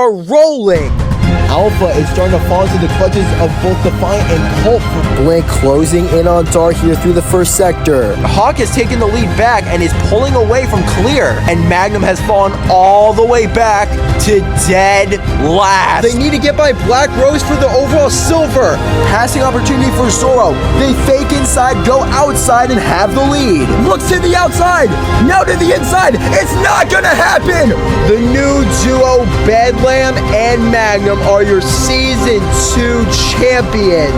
are rolling. Alpha is starting to fall into the clutches of both Defiant and Pulp. Blink closing in on Dart here through the first sector. Hawk has taken the lead back and is pulling away from Clear. And Magnum has fallen all the way back to dead last. They need to get by Black Rose for the overall silver. Passing opportunity for Zoro. They fake inside, go outside, and have the lead. Looks to the outside. Now to the inside. It's not gonna happen. The new duo Bedlam and Magnum are your Season 2 champions.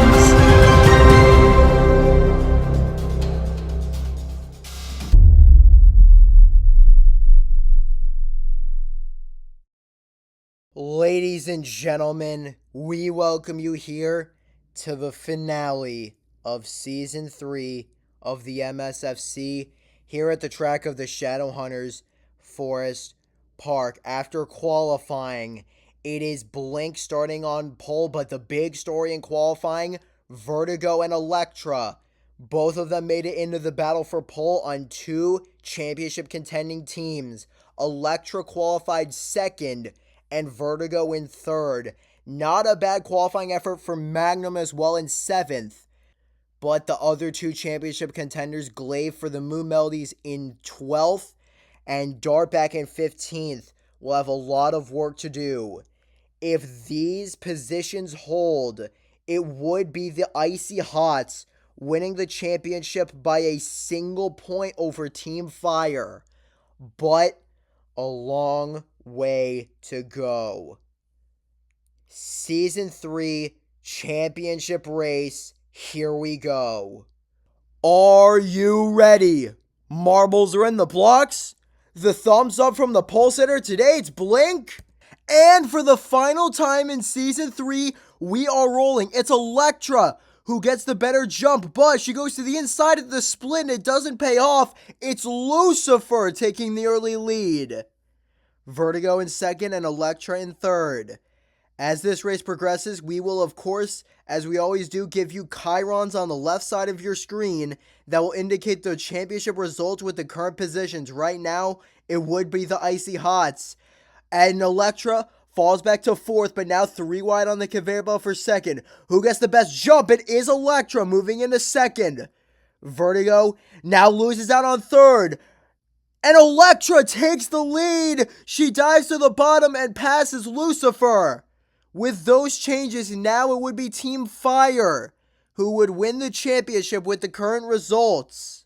Ladies and gentlemen, we welcome you here to the finale of Season 3 of the MSFC here at the track of the Shadowhunters Forest Park. After qualifying, it is Blink starting on pole, but the big story in qualifying, Vertigo and Electra. Both of them made it into the battle for pole on two championship contending teams. Electra qualified second and Vertigo in third. Not a bad qualifying effort for Magnum as well in seventh. But the other two championship contenders, Glaive for the Moon Melodies in 12th and Dart back in 15th, will have a lot of work to do. If these positions hold, it would be the Icy Hots winning the championship by a single point over Team Fire. But a long way to go. Season 3 championship race, here we go. Are you ready? Marbles are in the blocks. The thumbs up from the pole sitter. Today it's Blink. And for the final time in Season 3, we are rolling. It's Electra who gets the better jump, but she goes to the inside of the split and it doesn't pay off. It's Lucifer taking the early lead. Vertigo in second and Electra in third. As this race progresses, we will, of course, as we always do, give you chyrons on the left side of your screen that will indicate the championship results with the current positions. Right now, it would be the Icy Hots. And Electra falls back to fourth, but now 3 wide on the conveyor belt for second. Who gets the best jump? It is Electra moving into second. Vertigo now loses out on third. And Electra takes the lead. She dives to the bottom and passes Lucifer. With those changes, now it would be Team Fire who would win the championship with the current results.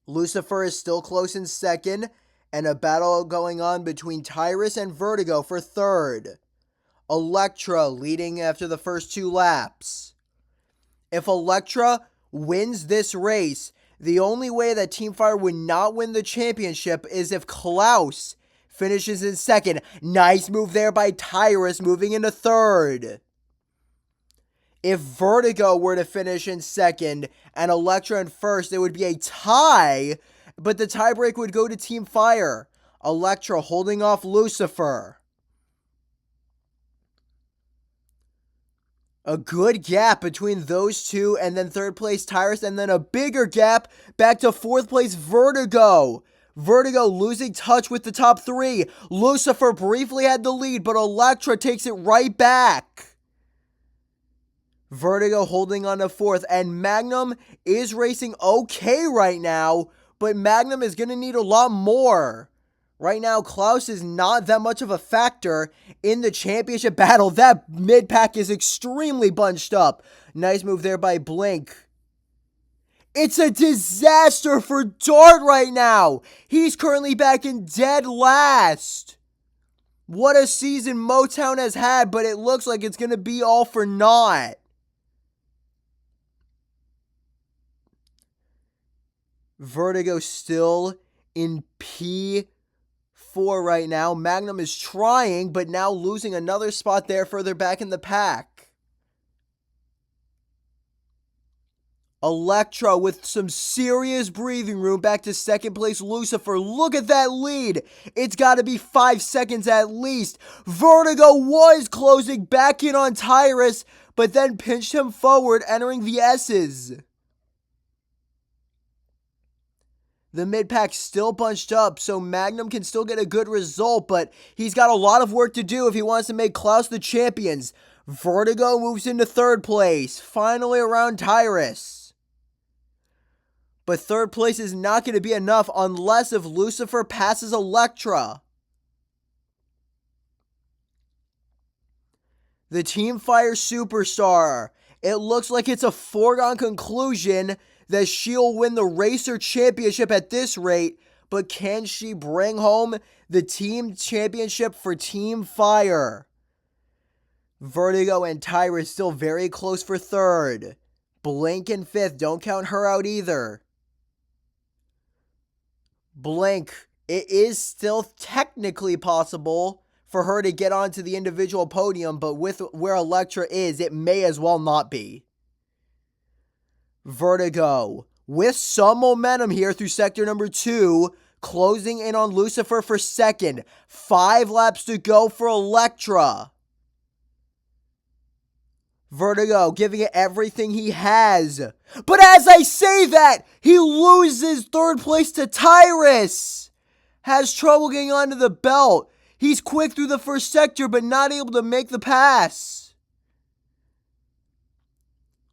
Lucifer is still close in second, and a battle going on between Tyrus and Vertigo for third. Electra leading after the first 2 laps. If Electra wins this race, the only way that Team Fire would not win the championship is if Klaus finishes in second. Nice move there by Tyrus, moving into third. If Vertigo were to finish in second and Electra in first, it would be a tie, but the tiebreak would go to Team Fire. Electra holding off Lucifer. A good gap between those two, and then third place Tyrus, and then a bigger gap back to fourth place Vertigo. Vertigo losing touch with the top 3. Lucifer briefly had the lead, but Electra takes it right back. Vertigo holding on to fourth, and Magnum is racing okay right now, but Magnum is going to need a lot more. Right now, Klaus is not that much of a factor in the championship battle. That mid-pack is extremely bunched up. Nice move there by Blink. It's a disaster for Dart right now. He's currently back in dead last. What a season Motown has had, but it looks like it's going to be all for naught. Vertigo still in P4 right now. Magnum is trying, but now losing another spot there further back in the pack. Electra with some serious breathing room back to second place Lucifer. Look at that lead. It's got to be 5 seconds at least. Vertigo was closing back in on Tyrus, but then pinched him forward, entering the S's. The mid-pack's still bunched up, so Magnum can still get a good result, but he's got a lot of work to do if he wants to make Klaus the champions. Vertigo moves into third place, finally around Tyrus. But third place is not going to be enough unless if Lucifer passes Electra. The Team Fire Superstar. It looks like it's a foregone conclusion that she'll win the Racer Championship at this rate, but can she bring home the Team Championship for Team Fire? Vertigo and Tyrus still very close for third. Blink in fifth, don't count her out either. Blink, it is still technically possible for her to get onto the individual podium, but with where Electra is, it may as well not be. Vertigo, with some momentum here through sector number 2, closing in on Lucifer for second. 5 laps to go for Electra. Vertigo giving it everything he has. But as I say that, he loses third place to Tyrus. Has trouble getting onto the belt. He's quick through the first sector, but not able to make the pass.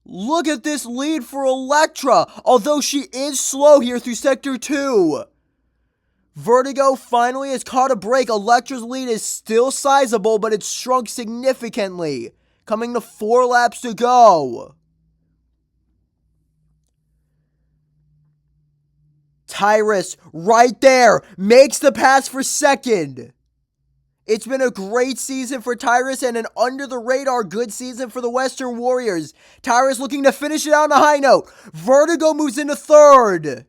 Look at this lead for Electra, although she is slow here through sector 2. Vertigo finally has caught a break. Electra's lead is still sizable, but it's shrunk significantly. Coming to 4 laps to go. Tyrus, right there, makes the pass for second. It's been a great season for Tyrus and an under-the-radar good season for the Western Warriors. Tyrus looking to finish it out on a high note. Vertigo moves into third.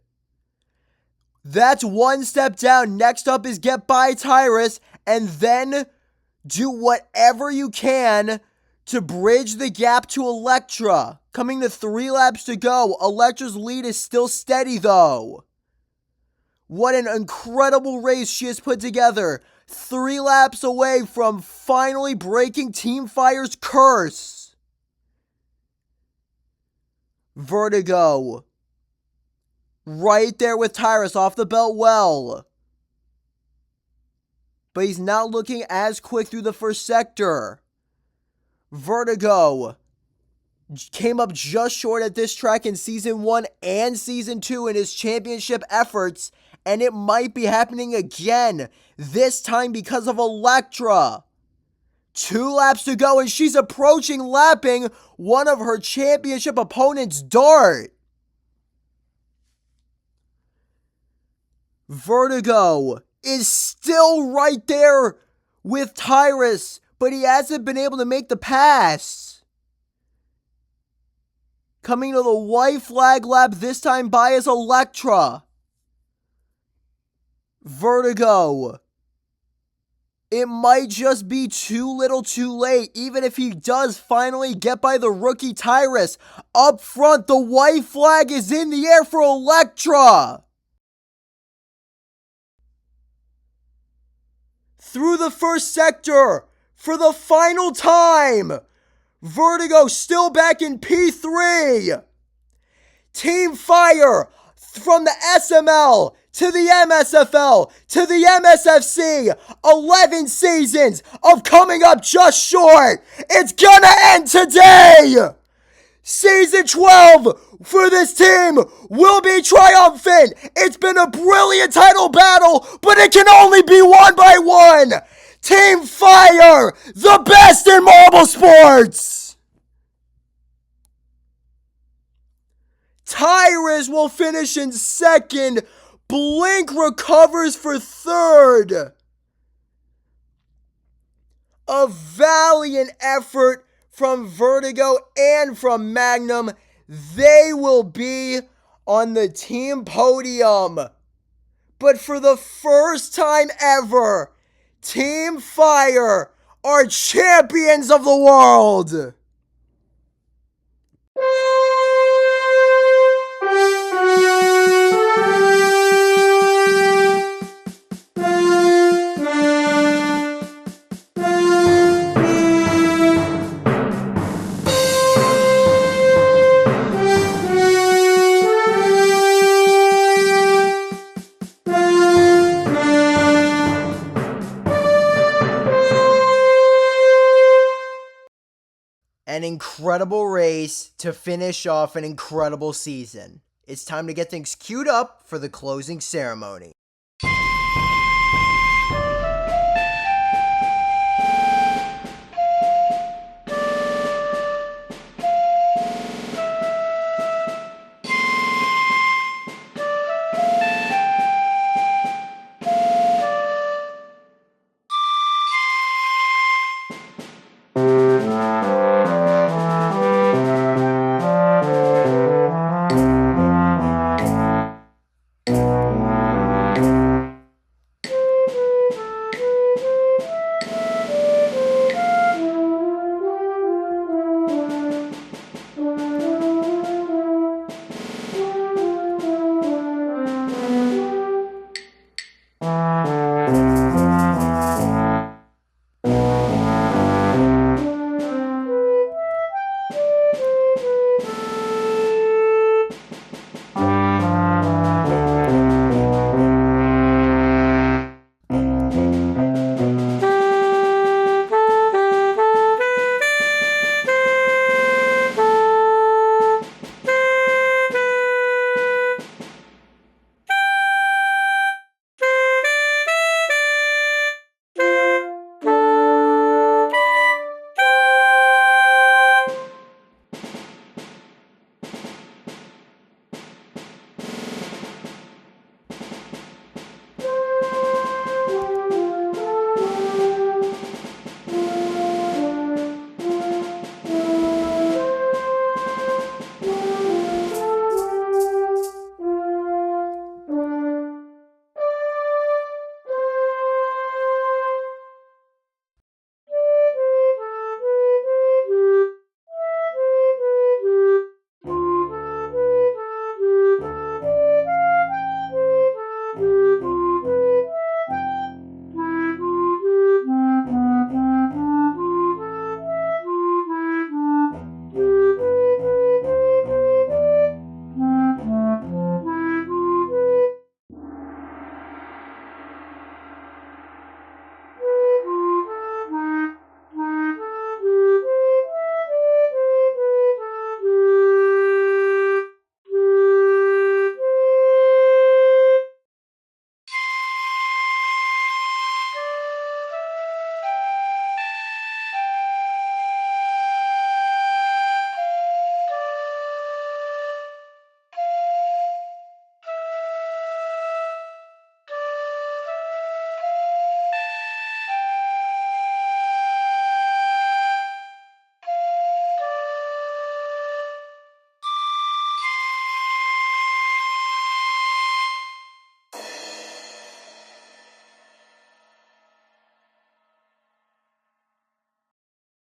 That's one step down. Next up is get by Tyrus and then do whatever you can to bridge the gap to Electra. Coming to 3 laps to go. Electra's lead is still steady though. What an incredible race she has put together. 3 laps away from finally breaking Team Fire's curse. Vertigo. Right there with Tyrus off the belt well. But he's not looking as quick through the first sector. Vertigo came up just short at this track in Season 1 and Season 2 in his championship efforts, and it might be happening again, this time because of Electra. 2 laps to go, and she's approaching lapping one of her championship opponents, Dart. Vertigo is still right there with Tyrus, but he hasn't been able to make the pass. Coming to the white flag lap, this time by is Electra. Vertigo. It might just be too little too late, even if he does finally get by the rookie Tyrus. Up front, the white flag is in the air for Electra. Through the first sector, for the final time, Vertigo still back in P3. Team Fire from the SML to the MSFL to the MSFC. 11 seasons of coming up just short. It's gonna end today. Season 12 for this team will be triumphant. It's been a brilliant title battle, but it can only be won by one. Team Fire, the best in marble sports. Tyrus will finish in second. Blink recovers for third. A valiant effort from Vertigo and from Magnum. They will be on the team podium. But for the first time ever, Team Fire are champions of the world. an incredible race to finish off an incredible season. It's time to get things queued up for the closing ceremony.